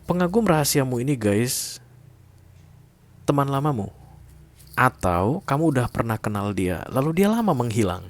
Pengagum rahasiamu ini guys, teman lamamu. Atau kamu udah pernah kenal dia, lalu dia lama menghilang.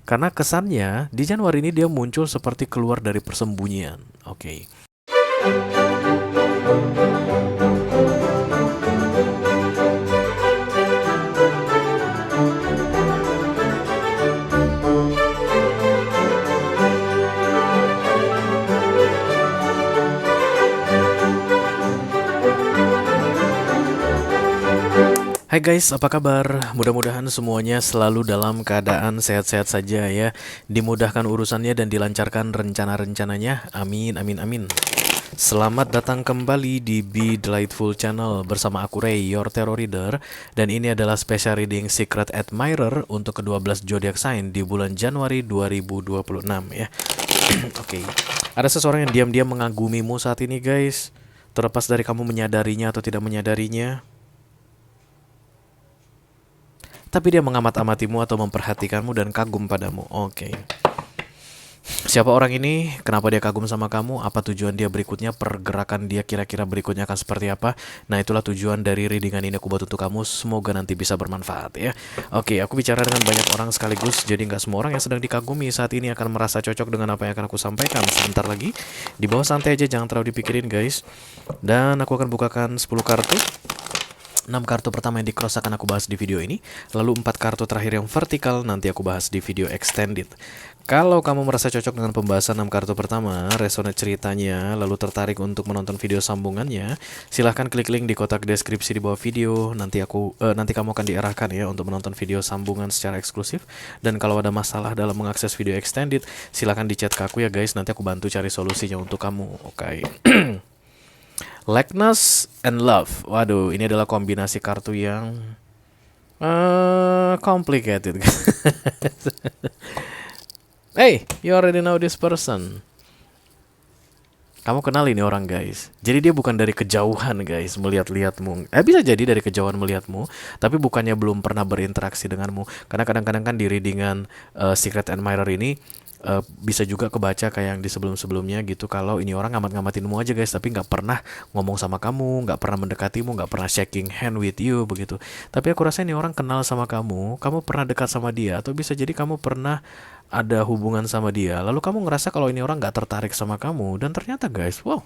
Karena kesannya di Januari ini dia muncul seperti keluar dari persembunyian. Oke. Hai guys, apa kabar? Mudah-mudahan semuanya selalu dalam keadaan sehat-sehat saja ya. Dimudahkan urusannya dan dilancarkan rencana-rencananya. Amin, amin, amin. Selamat datang kembali di Be Delightful Channel bersama aku Ray, your tarot reader. Dan ini adalah special reading Secret Admirer untuk ke-12 zodiac sign di bulan Januari 2026 ya. Oke. Ada seseorang yang diam-diam mengagumimu saat ini guys. Terlepas dari kamu menyadarinya atau tidak menyadarinya. Tapi dia mengamat-amatimu atau memperhatikanmu dan kagum padamu. Oke. Siapa orang ini? Kenapa dia kagum sama kamu? Apa tujuan dia berikutnya? Pergerakan dia kira-kira berikutnya akan seperti apa? Nah, itulah tujuan dari readingan ini aku buat untuk kamu. Semoga nanti bisa bermanfaat ya. Oke, aku bicara dengan banyak orang sekaligus. Jadi nggak semua orang yang sedang dikagumi saat ini akan merasa cocok dengan apa yang akan aku sampaikan. Sebentar lagi. Di bawah santai aja, jangan terlalu dipikirin guys. Dan aku akan bukakan 10 kartu. 6 kartu pertama yang di cross akan aku bahas di video ini. Lalu 4 kartu terakhir yang vertikal nanti aku bahas di video extended. Kalau kamu merasa cocok dengan pembahasan 6 kartu pertama, resonate ceritanya, lalu tertarik untuk menonton video sambungannya, silahkan klik link di kotak deskripsi di bawah video. Nanti kamu akan diarahkan ya untuk menonton video sambungan secara eksklusif. Dan kalau ada masalah dalam mengakses video extended, silahkan di chat ke aku ya guys. Nanti aku bantu cari solusinya untuk kamu. Oke. Likeness and Love. Waduh, ini adalah kombinasi kartu yang complicated. Hey, you already know this person. Kamu kenal ini orang guys. Jadi dia bukan dari kejauhan guys melihat-lihatmu. Bisa jadi dari kejauhan melihatmu, tapi bukannya belum pernah berinteraksi denganmu. Karena kadang-kadang kan di readingan Secret Admirer ini bisa juga kebaca kayak yang di sebelum-sebelumnya gitu, kalau ini orang ngamat-ngamatinmu aja guys, tapi nggak pernah ngomong sama kamu, nggak pernah mendekatimu, nggak pernah shaking hand with you begitu. Tapi aku rasa ini orang kenal sama kamu pernah dekat sama dia, atau bisa jadi kamu pernah ada hubungan sama dia, lalu kamu ngerasa kalau ini orang nggak tertarik sama kamu, dan ternyata guys, wow,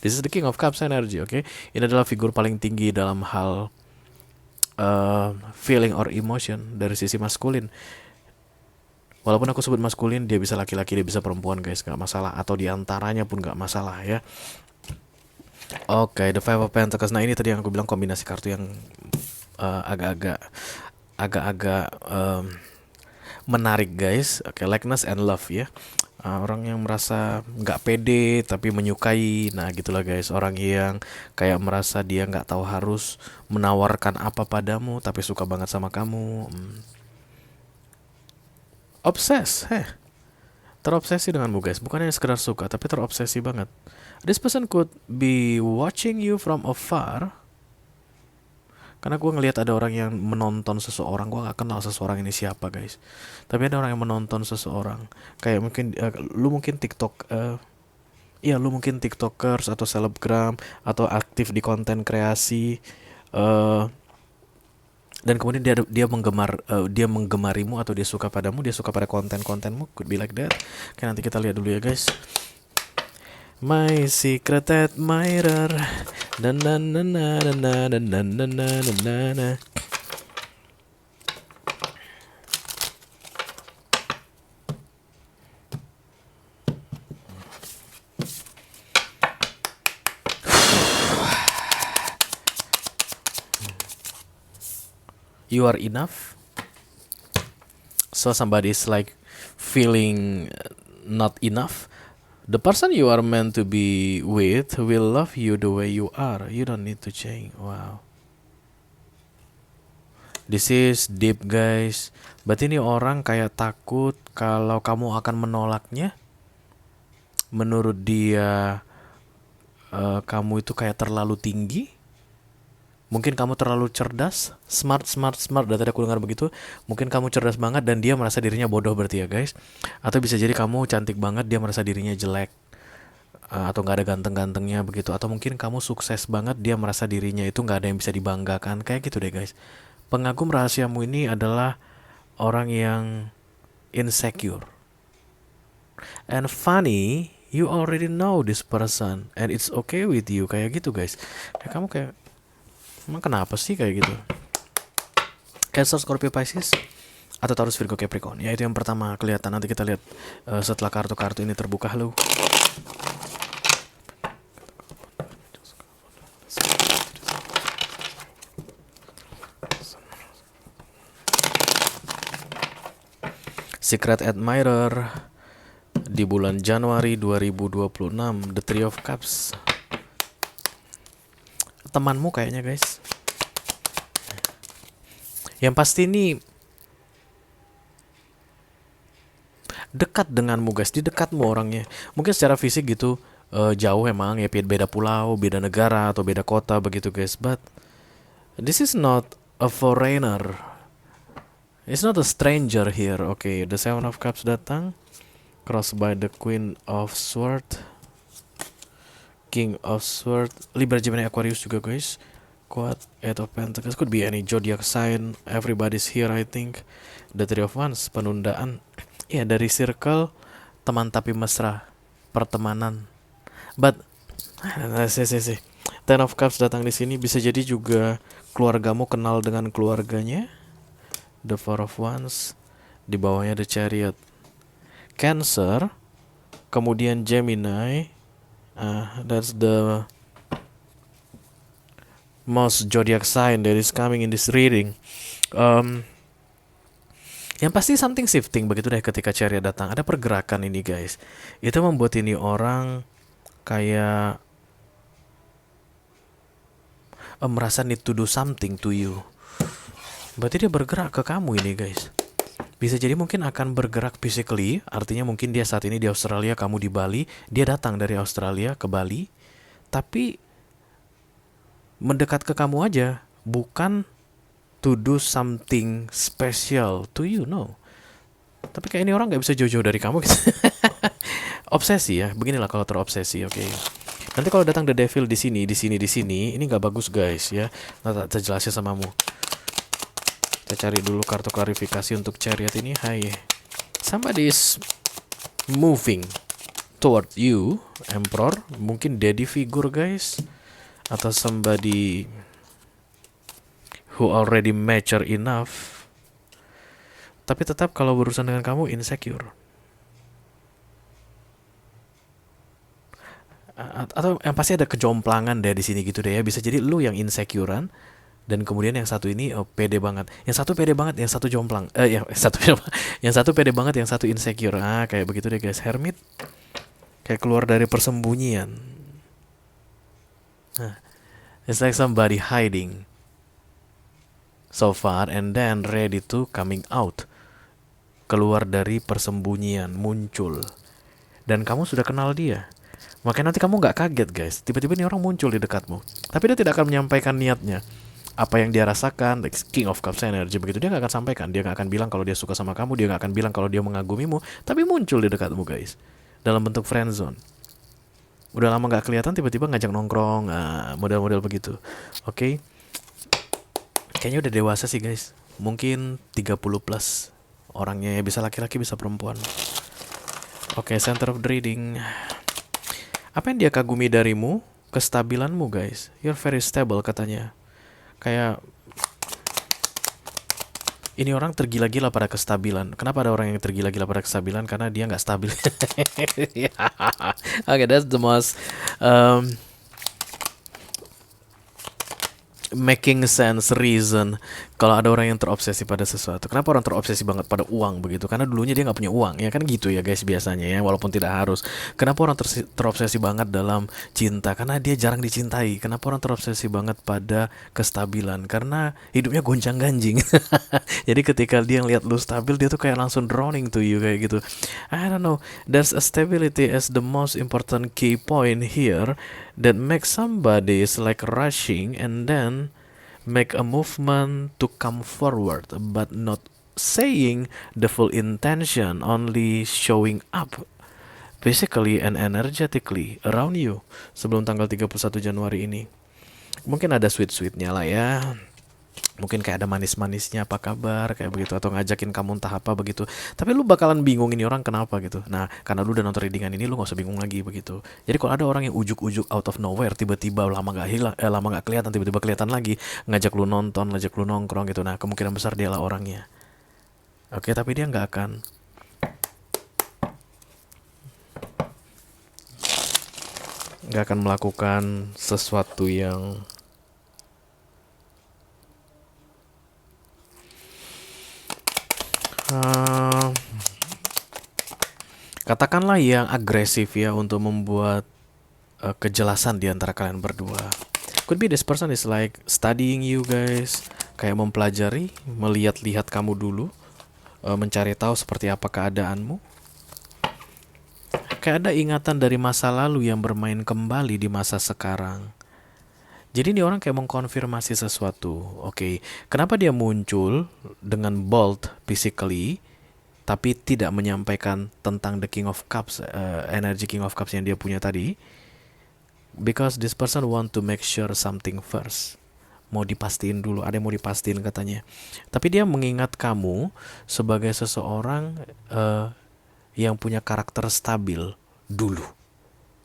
this is the King of Cups energy, oke? Ini adalah figur paling tinggi dalam hal feeling or emotion dari sisi maskulin. Walaupun aku sebut maskulin, dia bisa laki-laki, dia bisa perempuan guys, gak masalah. Atau diantaranya pun gak masalah ya. Oke, The Five of Pentacles. Nah ini tadi yang aku bilang kombinasi kartu yang agak-agak menarik guys. Oke, Likeness and Love ya. Orang yang merasa gak pede tapi menyukai. Nah gitulah guys. Orang yang kayak merasa dia gak tahu harus menawarkan apa padamu, tapi suka banget sama kamu. Obses, terobsesi denganmu guys. Bukan hanya sekedar suka, tapi terobsesi banget. This person could be watching you from afar. Karena gue ngelihat ada orang yang menonton seseorang. Gue gak kenal seseorang ini siapa guys, tapi ada orang yang menonton seseorang. Kayak mungkin lu mungkin lu mungkin tiktokers atau selebgram, atau aktif di konten kreasi. Dan kemudian dia menggemarimu, atau dia suka padamu, dia suka pada konten-kontenmu, could be like that. Oke, nanti kita lihat dulu ya guys. My Secret Admirer. Dan you are enough. So somebody is like feeling not enough. The person you are meant to be with will love you the way you are. You don't need to change. Wow. This is deep guys. Berarti ini orang kayak takut kalau kamu akan menolaknya. Menurut dia kamu itu kayak terlalu tinggi. Mungkin kamu terlalu cerdas, smart. Dari tadi aku dengar begitu. Mungkin kamu cerdas banget dan dia merasa dirinya bodoh berarti ya guys. Atau bisa jadi kamu cantik banget, dia merasa dirinya jelek. atau nggak ada ganteng-gantengnya begitu, atau mungkin kamu sukses banget, dia merasa dirinya itu nggak ada yang bisa dibanggakan, kayak gitu deh guys. Pengagum rahasiamu ini adalah orang yang insecure. And funny, you already know this person and it's okay with you, kayak gitu guys. Kayak kamu kayak, emang kenapa sih kayak gitu? Cancer, Scorpio, Pisces, atau Taurus, Virgo, Capricorn. Ya itu yang pertama kelihatan. Nanti kita lihat setelah kartu-kartu ini terbuka. Halo. Secret Admirer di bulan Januari 2026, The Three of Cups. Temanmu kayaknya guys. Yang pasti ini dekat denganmu guys, di dekatmu orangnya. Mungkin secara fisik gitu jauh emang ya, beda pulau, beda negara atau beda kota begitu guys. But this is not a foreigner. It's not a stranger here. Okay, the Seven of Cups datang, crossed by the Queen of Swords, King of Swords, Libra, Gemini, Aquarius juga guys. Quad, Eight of Pentacles, could be any zodiac sign. Everybody's here I think. The Three of Wands, penundaan. Ya dari circle teman tapi mesra, pertemanan. But Ten of Cups datang di sini, bisa jadi juga keluargamu kenal dengan keluarganya. The Four of Wands, di bawahnya The Chariot. Cancer, kemudian Gemini. That's the most zodiac sign that is coming in this reading. Yang pasti something shifting begitu deh ketika Chariot datang. Ada pergerakan ini guys. Itu membuat ini orang kayak merasa need to do something to you. Berarti dia bergerak ke kamu ini guys. Bisa jadi mungkin akan bergerak physically, artinya mungkin dia saat ini di Australia, kamu di Bali. Dia datang dari Australia ke Bali, tapi mendekat ke kamu aja, bukan to do something special to you, no. Tapi kayak ini orang nggak bisa jauh-jauh dari kamu gitu. Obsesi ya, beginilah kalau terobsesi, oke. Nanti kalau datang The Devil di sini, ini nggak bagus guys ya. Nanti saya jelasin samamu. Kita cari dulu kartu klarifikasi untuk Chariot ini. Hai, somebody is moving toward you, Emperor. Mungkin daddy figure guys, atau somebody who already mature enough. Tapi tetap kalau berurusan dengan kamu insecure. Atau yang pasti ada kejomplangan deh di sini gitu deh ya. Bisa jadi lu yang insecurean, dan kemudian yang satu ini pede banget. Yang satu pede banget, yang satu jomplang. Yang satu pede banget, yang satu insecure. Kayak begitu deh guys. Hermit kayak keluar dari persembunyian. It's like somebody hiding so far and then ready to coming out. Keluar dari persembunyian, muncul. Dan kamu sudah kenal dia. Makanya nanti kamu nggak kaget guys. Tiba-tiba ini orang muncul di dekatmu. Tapi dia tidak akan menyampaikan niatnya. Apa yang dia rasakan, like King of Cups energy begitu, dia gak akan sampaikan. Dia gak akan bilang kalau dia suka sama kamu, dia gak akan bilang kalau dia mengagumimu, tapi muncul di dekatmu guys, dalam bentuk friendzone. Udah lama gak kelihatan, tiba-tiba ngajak nongkrong, model-model begitu. Oke. Kayaknya udah dewasa sih guys. Mungkin 30 plus orangnya, bisa laki-laki bisa perempuan. Oke, center of the reading. Apa yang dia kagumi darimu? Kestabilanmu guys. You're very stable katanya. Kayak ini orang tergila-gila pada kestabilan. Kenapa ada orang yang tergila-gila pada kestabilan? Karena dia nggak stabil. Okay, that's the most making sense reason kalau ada orang yang terobsesi pada sesuatu. Kenapa orang terobsesi banget pada uang begitu? Karena dulunya dia nggak punya uang, ya kan gitu ya guys biasanya ya, walaupun tidak harus. Kenapa orang terobsesi banget dalam cinta? Karena dia jarang dicintai. Kenapa orang terobsesi banget pada kestabilan? Karena hidupnya gonjang-ganjing. Jadi ketika dia ngeliat lu stabil, dia tuh kayak langsung drowning to you kayak gitu. I don't know. There's a stability as the most important key point here that makes somebody is like rushing and then make a movement to come forward but not saying the full intention, only showing up. physically and energetically around you sebelum tanggal 31 Januari ini. Mungkin ada sweet-sweetnya lah ya. Mungkin kayak ada manis-manisnya, apa kabar, kayak begitu, atau ngajakin kamu entah apa begitu. Tapi lu bakalan bingung ini orang kenapa gitu. Nah, karena lu udah nonton readingan ini, lu gak usah bingung lagi begitu. Jadi kalau ada orang yang ujuk-ujuk out of nowhere, tiba-tiba lama gak hilang, lama gak kelihatan, tiba-tiba kelihatan lagi, ngajak lu nonton, ngajak lu nongkrong gitu. Nah, kemungkinan besar dialah orangnya. Oke, tapi dia nggak akan melakukan sesuatu yang uh, katakanlah yang agresif ya, untuk membuat kejelasan di antara kalian berdua. Could be this person is like studying you guys, kayak mempelajari, melihat-lihat kamu dulu, mencari tahu seperti apa keadaanmu. Kayak ada ingatan dari masa lalu yang bermain kembali di masa sekarang. Jadi ini orang kayak mengkonfirmasi sesuatu. Oke, kenapa dia muncul dengan bold physically, tapi tidak menyampaikan tentang the King of Cups, energi King of Cups yang dia punya tadi? Because this person want to make sure something first. Mau dipastiin dulu, ada yang mau dipastiin katanya. Tapi dia mengingat kamu sebagai seseorang yang punya karakter stabil dulu,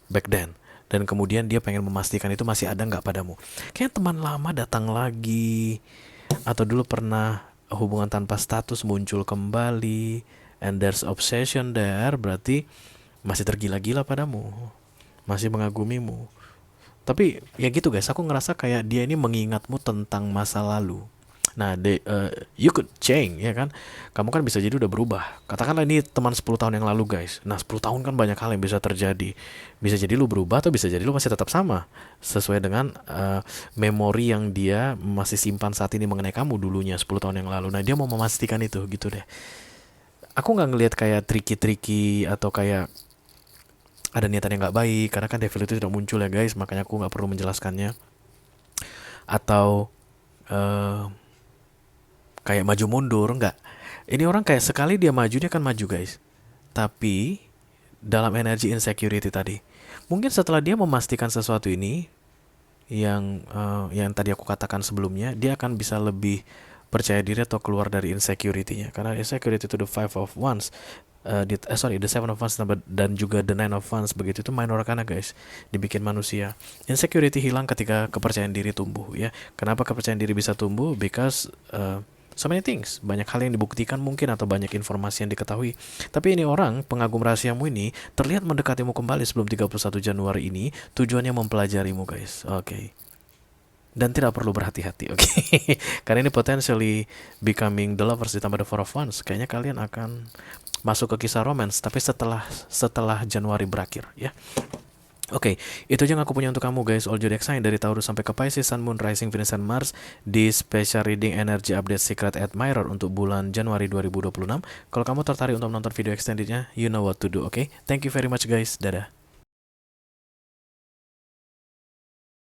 back then. Dan kemudian dia pengen memastikan itu masih ada nggak padamu. Kayak teman lama datang lagi, atau dulu pernah hubungan tanpa status muncul kembali, and there's obsession there, berarti masih tergila-gila padamu, masih mengagumimu. Tapi ya gitu guys, aku ngerasa kayak dia ini mengingatmu tentang masa lalu. Nah, you could change, ya kan? Kamu kan bisa jadi udah berubah. Katakanlah ini teman 10 tahun yang lalu guys. Nah, 10 tahun kan banyak hal yang bisa terjadi. Bisa jadi lu berubah, atau bisa jadi lu masih tetap sama, sesuai dengan memori yang dia masih simpan saat ini mengenai kamu dulunya 10 tahun yang lalu. Nah, dia mau memastikan itu gitu deh. Aku gak ngelihat kayak triki-triki atau kayak ada niatan yang gak baik, karena kan devil itu tidak muncul ya guys, makanya aku gak perlu menjelaskannya. Atau kayak maju mundur, enggak. Ini orang kayak sekali dia maju, dia akan maju guys. Tapi dalam energi insecurity tadi, mungkin setelah dia memastikan sesuatu ini, yang tadi aku katakan sebelumnya, dia akan bisa lebih percaya diri atau keluar dari insecurity-nya. Karena insecurity itu the five of wands, the seven of wands dan juga the nine of wands, begitu itu minor arcana guys, dibikin manusia. Insecurity hilang ketika kepercayaan diri tumbuh ya. Kenapa kepercayaan diri bisa tumbuh? Because so many things, banyak hal yang dibuktikan mungkin, atau banyak informasi yang diketahui. Tapi ini orang pengagum rahasiamu ini terlihat mendekatimu kembali sebelum 31 Januari ini, tujuannya mempelajarimu guys. Oke. Dan tidak perlu berhati-hati, oke? Karena ini potentially becoming the lovers ditambah the four of wands. Kayaknya kalian akan masuk ke kisah romance, tapi setelah Januari berakhir ya. Oke, itu aja yang aku punya untuk kamu guys. All zodiac sign dari Taurus sampai ke Pisces, Sun, Moon, Rising, Venus, and Mars di special reading energy update Secret Admirer untuk bulan Januari 2026. Kalau kamu tertarik untuk menonton video extendednya, you know what to do, oke? Thank you very much guys. Dadah.